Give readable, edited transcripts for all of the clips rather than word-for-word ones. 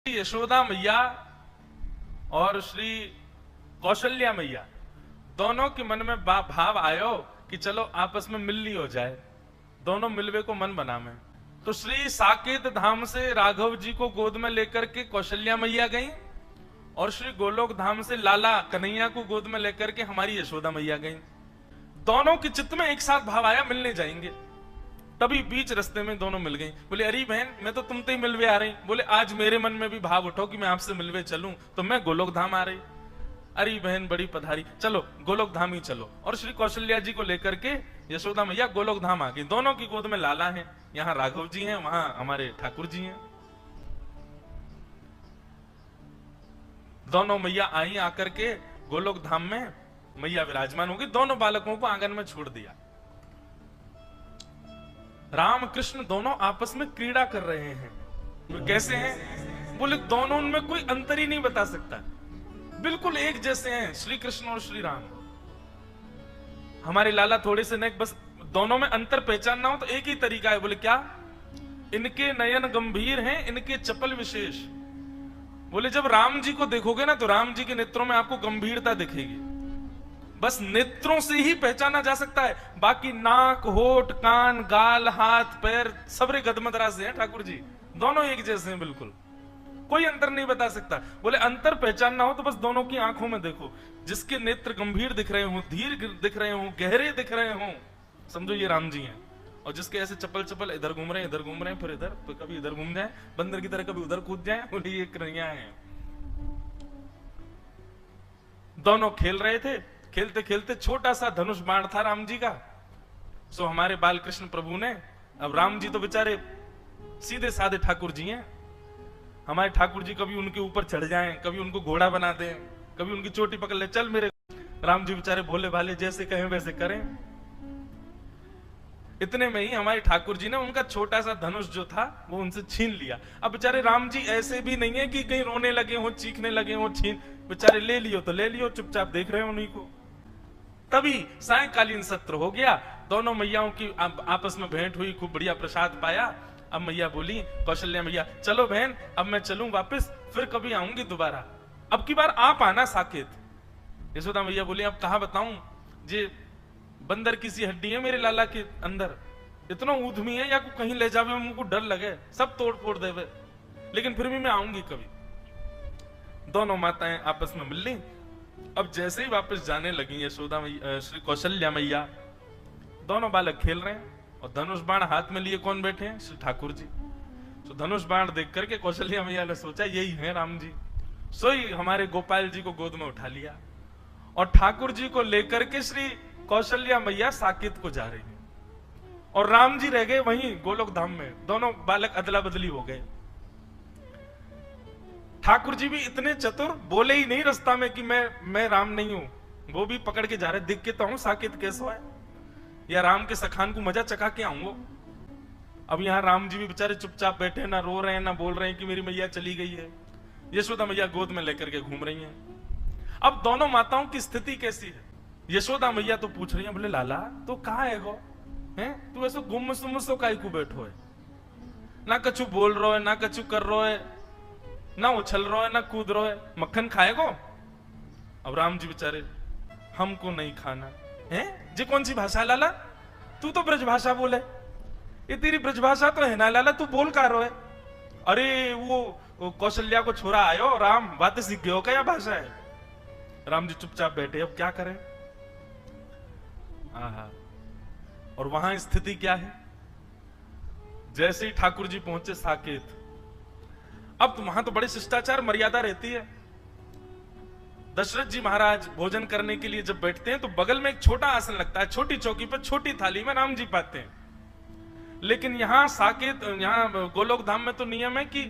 यशोदा मैया और श्री कौशल्या मैया दोनों के मन में भाव आयो कि चलो आपस में मिलनी हो जाए, दोनों मिलवे को मन बना में। तो श्री साकेत धाम से राघव जी को गोद में लेकर के कौशल्या मैया गई और श्री गोलोक धाम से लाला कन्हैया को गोद में लेकर के हमारी यशोदा मैया गई। दोनों के चित्त में एक साथ भाव आया मिलने जाएंगे। तभी बीच रास्ते में दोनों मिल गई। बोले अरे बहन मैं तो तुमसे ही मिलवे आ रही। बोले आज मेरे मन में भी भाव उठो कि मैं आपसे मिलवे चलूं, तो मैं गोलोक धाम आ रही। अरे बहन बड़ी पधारी, चलो गोलोक धाम ही चलो। और श्री कौशल्या जी को लेकर के यशोदा मैया गोलोक धाम आ गई। दोनों की गोद में लाला है, यहाँ राघव जी हैं, वहां हमारे ठाकुर जी हैं। दोनों मैया आई, आकर के गोलोक धाम में मैया विराजमान होगी। दोनों बालकों को आंगन में छोड़ दिया। राम कृष्ण दोनों आपस में क्रीड़ा कर रहे हैं। तो कैसे हैं? बोले दोनों उनमें कोई अंतर ही नहीं बता सकता, बिल्कुल एक जैसे हैं श्री कृष्ण और श्री राम। हमारे लाला थोड़े से नेक, बस दोनों में अंतर पहचानना हो तो एक ही तरीका है। बोले क्या? इनके नयन गंभीर हैं, इनके चपल विशेष। बोले जब राम जी को देखोगे ना तो राम जी के नेत्रों में आपको गंभीरता दिखेगी। बस नेत्रों से ही पहचाना जा सकता है, बाकी नाक, होठ, कान, गाल, हाथ, पैर सबरे गदमदरा से हैं ठाकुर जी। दोनों एक जैसे हैं, बिल्कुल कोई अंतर नहीं बता सकता। बोले अंतर पहचानना हो तो बस दोनों की आंखों में देखो। जिसके नेत्र गंभीर दिख रहे हो, धीर दिख रहे हो, गहरे दिख रहे हो, समझो ये राम जी हैं। और जिसके ऐसे चपल चपल इधर घूम रहे हैं फिर इधर, तो कभी इधर घूम जाए बंदर की तरह, कभी उधर कूद जाए, बोले ये कन्हैया है। दोनों खेल रहे थे। खेलते खेलते छोटा सा धनुष बाण था राम जी का। सो हमारे बाल कृष्ण प्रभु ने, अब राम जी तो बेचारे सीधे साधे ठाकुर जी हैं। हमारे ठाकुर जी कभी उनके ऊपर चढ़ जाएं, कभी उनको घोड़ा बना दें, कभी उनकी चोटी पकड़ ले, चल मेरे। राम जी बेचारे भोले भाले, जैसे कहें वैसे करें। इतने में ही हमारे ठाकुर जी ने उनका छोटा सा धनुष जो था वो उनसे छीन लिया। अब बेचारे राम जी ऐसे भी नहीं है कि कहीं रोने लगे हो, चीखने लगे हो, बेचारे ले लियो तो ले लियो, चुपचाप देख रहे हो उन्हीं को। तभी सायंकालीन सत्र हो गया। दोनों मैयाओं की आपस में भेंट हुई, खूब बढ़िया प्रसाद पाया। अब मैया बोली, कौशल्या मैया चलो बहन अब मैं चलूं वापस, फिर कभी आऊंगी दोबारा, अब की बार आप आना साकेत। यशोदा मैया बोली अब कहा बताऊं, जे बंदर की सी हड्डी है मेरे लाला के अंदर, इतना ऊधमी है या को कहीं ले जावे मुझको डर लगे, सब तोड़ फोड़ देवे, लेकिन फिर भी मैं आऊंगी कभी। दोनों माताएं आपस में मिल ली। अब जैसे ही वापस जाने लगी यशोदा मैया, श्री कौशल्या मैया, दोनों बालक खेल रहे हैं और धनुष बाण हाथ में लिए कौन बैठे हैं? श्री ठाकुर जी। तो धनुष बाण देख करके कौशल्या मैया ने सोचा यही है राम जी। सोई हमारे गोपाल जी को गोद में उठा लिया और ठाकुर जी को लेकर के श्री कौशल्या मैया साकेत को जा रही है और राम जी रह गए वहीं गोलोक धाम में। दोनों बालक अदला बदली हो गए। ठाकुर जी भी इतने चतुर, बोले ही नहीं रास्ता में कि मैं राम नहीं हूं, वो भी पकड़ के जा रहे, दिख के तो हूं साकेत कैसो है, या राम के सखान को मजा चखा के आऊंगा। अब यहाँ राम जी भी बेचारे चुपचाप बैठे, ना रो रहे हैं ना बोल रहे हैं कि मेरी मैया चली गई है। यशोदा मैया गोद में लेकर के घूम रही हैं। अब दोनों माताओं की स्थिति कैसी है? यशोदा मैया तो पूछ रही है, बोले लाला तो कहाँ है गो, हैं तू ऐसे गुम सुम सो काई को बैठो है, ना कछु बोल रो है, ना कछु कर रो है, ना उछल रो है, ना कूद रो है, मक्खन खाएगो? अब राम जी बेचारे, हमको नहीं खाना है। जी कौन सी भाषा लाला? तू तो ब्रज भाषा बोले, ये तेरी ब्रज भाषा तो है ना लाला, तू बोल का रो है? अरे वो कौशल्या को छोरा आयो राम, बातें सीख गयो क्या भाषा है? राम जी चुपचाप बैठे, अब क्या करें। और वहां स्थिति क्या है? जैसे ही ठाकुर जी पहुंचे साकेत, अब तो वहां तो बड़े शिष्टाचार मर्यादा रहती है। दशरथ जी महाराज भोजन करने के लिए जब बैठते हैं तो बगल में एक छोटा आसन लगता है, छोटी चौकी पर छोटी थाली में राम जी पाते हैं। लेकिन यहाँ साकेत, यहाँ गोलोक धाम में तो नियम है कि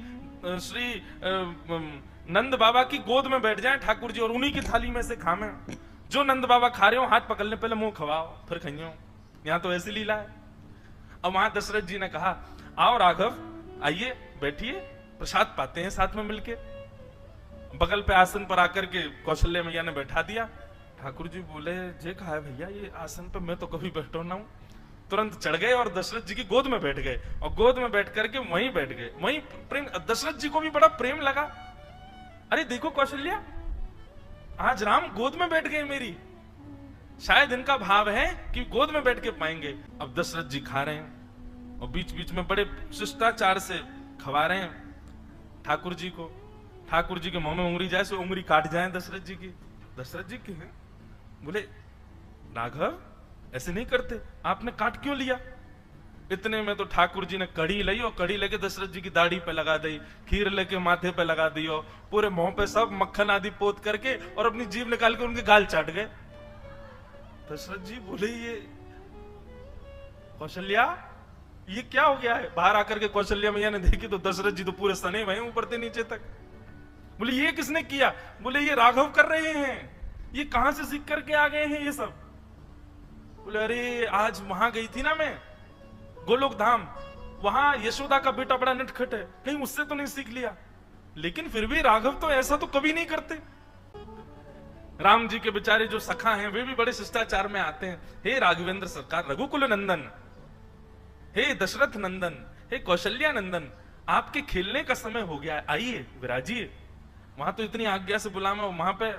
श्री नंद बाबा की गोद में बैठ जाएं ठाकुर जी और उन्हीं की थाली में से खावे। जो नंद बाबा खा रहे हो हाथ पकड़ने पहले मुंह खवाओ फिर खाइयो। यहाँ तो ऐसी लीला है। अब वहां दशरथ जी ने कहा आओ राघव आइए बैठिए, प्रसाद पाते हैं साथ में मिलके। बगल पे आसन पर आकर के कौशल्या मैया ने बैठा दिया। ठाकुर जी बोले जे कहा है भैया ये आसन पे मैं तो कभी बैठो ना हूं, तुरंत चढ़ गए और दशरथ जी की गोद में बैठ गए, और गोद में बैठ करके वहीं बैठ गए। वहीं प्रेम, दशरथ जी को भी बड़ा प्रेम लगा। अरे देखो कौशल्या, आज राम गोद में बैठ गए मेरी, शायद इनका भाव है कि गोद में बैठ के पाएंगे। अब दशरथ जी खा रहे हैं और बीच बीच में बड़े शिष्टाचार से खवा रहे हैं ठाकुर जी को। ठाकुर जी के मुंह में उंगली जाए, सो उंगली काट जाए दशरथ जी की। दशरथ जी की है, बोले राघव ऐसे नहीं करते, आपने काट क्यों लिया? इतने में तो ठाकुर जी ने कड़ी ली और कड़ी लेके दशरथ जी की दाढ़ी पे लगा दी, खीर लेके माथे पे लगा दी और पूरे मुंह पे सब मक्खन आदि पोत करके और अपनी जीभ निकाल के उनके गाल चाट गए। दशरथ जी बोले ये कौशल्या, ये क्या हो गया है? बाहर आकर के कौशल्या मैया ने देखी तो दशरथ जी तो पूरे सने हुए ऊपर से नीचे तक। बोले ये किसने किया? बोले ये राघव कर रहे हैं, ये कहां से सीख करके आ गए हैं ये सब? बोले अरे आज वहां गई थी ना मैं, गोलोक धाम, वहां यशोदा का बेटा बड़ा नटखट है, कहीं उससे तो नहीं सीख लिया? लेकिन फिर भी राघव तो ऐसा तो कभी नहीं करते। राम जी के बेचारे जो सखा हैं वे भी बड़े शिष्टाचार में आते हैं। हे राघवेंद्र सरकार, रघुकुल नंदन, हे दशरथ नंदन, हे कौशल्या नंदन, आपके खेलने का समय हो गया है, आइए विराजिए। वहां तो इतनी आज्ञा से बुलावा, वहां पे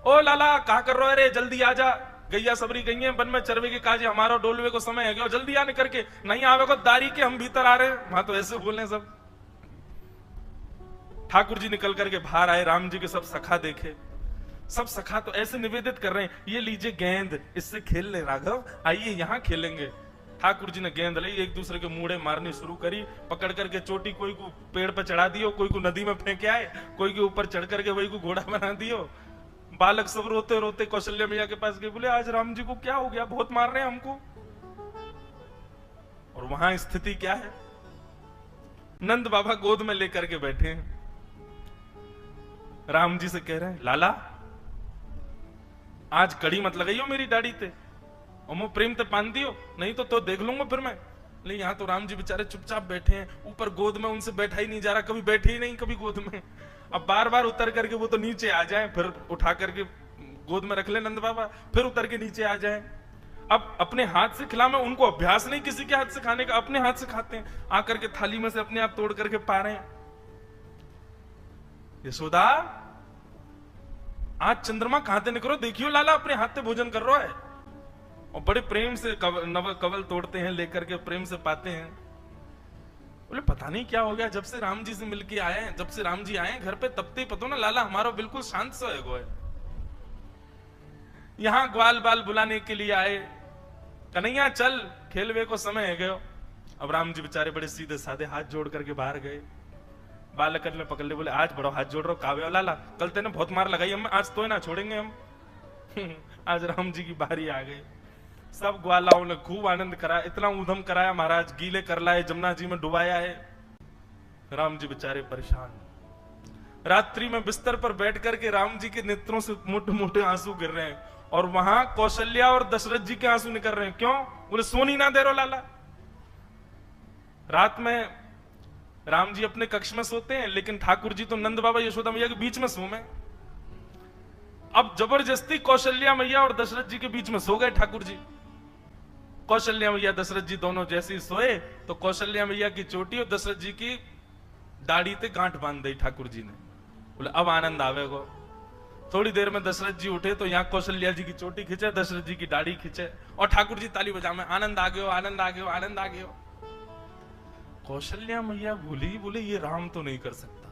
ओ लाला क्या कर रहे हो? अरे जल्दी आ जा, गैया सबरी गई है वन में चरवे के काज, हमारा डोलवे को समय है गया, जल्दी आने करके, नहीं आवेगा दारी के हम भीतर आ रहे हैं। वहां तो ऐसे बोल रहे सब। ठाकुर जी निकल करके बाहर आए, राम जी के सब सखा देखे, सब सखा तो ऐसे निवेदित कर रहे हैं, ये लीजिए गेंद, इससे खेल ले राघव, आइए यहां खेलेंगे। ठाकुर जी ने गेंद ली, एक दूसरे के मुड़े मारनी शुरू करी, पकड़ करके चोटी कोई को पेड़ पर चढ़ा दियो, कोई को नदी में फेंके आए, कोई के ऊपर चढ़ करके वही को घोड़ा बना दियो। बालक सब रोते रोते कौशल्या मैया के पास गए, बोले आज राम जी को क्या हो गया, बहुत मार रहे हैं हमको। और वहां स्थिति क्या है, नंद बाबा गोद में लेकर के बैठे हैं, राम जी से कह रहे हैं लाला आज कड़ी मत लगाइयो मेरी दाढ़ी ते, और मैं प्रेम ते पान दियो, नहीं तो देख लूंगा फिर मैं। लेकिन यहाँ तो राम जी बेचारे चुपचाप बैठे हैं, ऊपर गोद में उनसे बैठा ही नहीं जा रहा, कभी बैठे ही नहीं कभी गोद में। अब बार बार उतर करके वो तो नीचे आ जाए, फिर उठा करके गोद में रख ले नंद बाबा, फिर उतर के नीचे आ जाए। अब अपने हाथ से खिला, में उनको अभ्यास नहीं किसी के हाथ से खाने का, अपने हाथ से खाते हैं, आकर के थाली में से अपने आप तोड़ करके पा रहे हैं। यशोदा आज चंद्रमा कहां से निकलो, देखियो लाला अपने हाथ से भोजन कर रहा है, और बड़े प्रेम से नव कवल तोड़ते हैं, लेकर के प्रेम से पाते हैं। बोले पता नहीं क्या हो गया, जब से राम जी से मिलके आए हैं, जब से राम जी आए हैं घर पे, तब से पता ना लाला हमारा बिल्कुल शांत सा है। यहां ग्वाल बाल बुलाने के लिए आए, कन्हैया चल खेलवे को समय है गयो। अब राम जी बेचारे बड़े सीधे साधे हाथ जोड़ करके बाहर गए, बालक ने पकड़ ले, बोले आज बड़ो हाथ जोड़ रहा काव्य लाला, कल तेने बहुत मार लगाई हम, आज तो ना छोड़ेंगे हम। आज राम जी की बारी आ गई, सब ग्वालाओं ने खूब आनंद कराया, इतना ऊधम कराया महाराज, गीले कर लाए, जमुना जी में डुबाया है। राम जी बेचारे परेशान, रात्रि में बिस्तर पर बैठ करके राम जी के नेत्रों से मोटे मोटे आंसू गिर रहे हैं, और वहां कौशल्या और दशरथ जी के आंसू निकल रहे हैं। क्यों? बोले सोनी ना दे रो लाला। रात में राम जी अपने कक्ष में सोते हैं, लेकिन ठाकुर जी तो नंद बाबा यशोदा मैया के बीच में सोए। अब जबरदस्ती कौशल्या मैया और दशरथ जी के बीच में सो गए ठाकुर जी। कौशल्या मैया दशरथ जी दोनों जैसे ही सोए तो कौशल्या मैया की चोटी और दशरथ जी की दाढ़ी पे गांठ बांध दी ठाकुर जी ने। बोले अब आनंद आवेगो। थोड़ी देर में दशरथ जी उठे तो यहाँ कौशल्या जी की चोटी खींचे, दशरथ जी की दाढ़ी खींचे, और ठाकुर जी ताली बजा में आनंद आ गयो, आनंद आ गयो, आनंद आ गयो। कौशल्या मैया भूली, बोले ये राम तो नहीं कर सकता।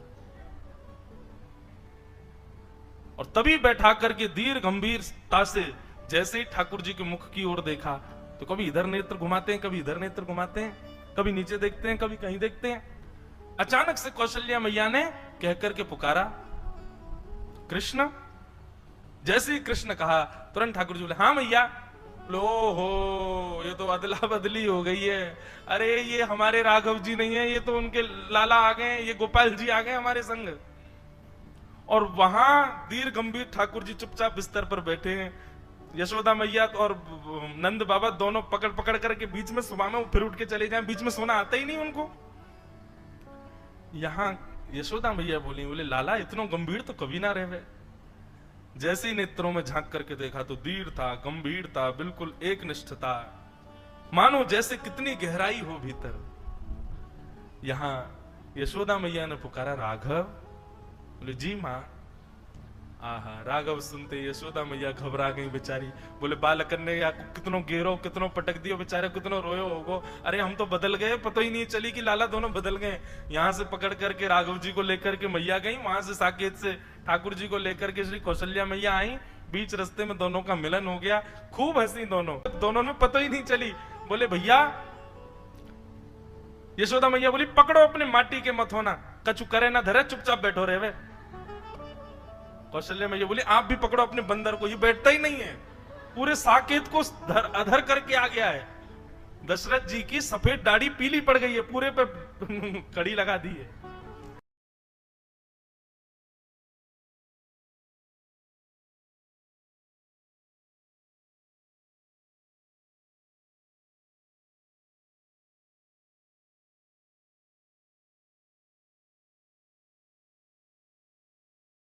और तभी बैठा करके धीर गंभीरता से जैसे ही ठाकुर जी के मुख की ओर देखा तो कभी इधर नेत्र घुमाते हैं, कभी इधर नेत्र घुमाते हैं, कभी नीचे देखते हैं, कभी कहीं देखते हैं। अचानक से कौशल्या मैया ने कह करके पुकारा कृष्ण। जैसे ही कृष्ण कहा तुरंत ठाकुर जी बोले हाँ मैया। लो हो, ये तो अदला बदली हो गई है। अरे ये हमारे राघव जी नहीं है, ये तो उनके लाला आ गए, ये गोपाल जी आ गए हमारे संग। और वहां धीर गंभीर ठाकुर जी चुपचाप बिस्तर पर बैठे हैं, यशोदा मैया और नंद बाबा दोनों पकड़ पकड़ करके बीच में सुबह में फिर उठ के चले जाएं, बीच में सोना आता ही नहीं उनको। यहां यशोदा मैया बोली, बोले लाला इतना गंभीर तो कभी ना रहे। जैसे ही नेत्रों में झांक करके देखा तो धीर था, गंभीर था, बिल्कुल एक निष्ठता। मानो जैसे कितनी गहराई हो भीतर। यहां यशोदा मैया ने पुकारा, राघव। बोले जी मां। आहा, राघव सुनते यशोदा मैया घबरा गई बेचारी। बोले बालक ने या कितनों घेरो, कितनों पटक दियो, बेचारे कितनों रोयो होगो। अरे हम तो बदल गए, पता ही नहीं चली कि लाला दोनों बदल गए। यहां से पकड़ करके राघव जी को लेकर के मैया गई, वहां से साकेत से ठाकुर जी को लेकर के श्री कौशल्या मैया आई। बीच रास्ते में दोनों का मिलन हो गया, खूब हंसी दोनों में पता ही नहीं चली। बोले भैया, यशोदा मैया बोली पकड़ो अपने माटी के मथोना, कछु करे ना धरे, चुपचाप बैठो रहे वे। कौशल्या मैया बोली आप भी पकड़ो अपने बंदर को, ये बैठता ही नहीं है, पूरे साकेत को अधर करके आ गया है। दशरथ जी की सफेद दाढ़ी पीली पड़ गई है, पूरे पे कड़ी लगा दी है।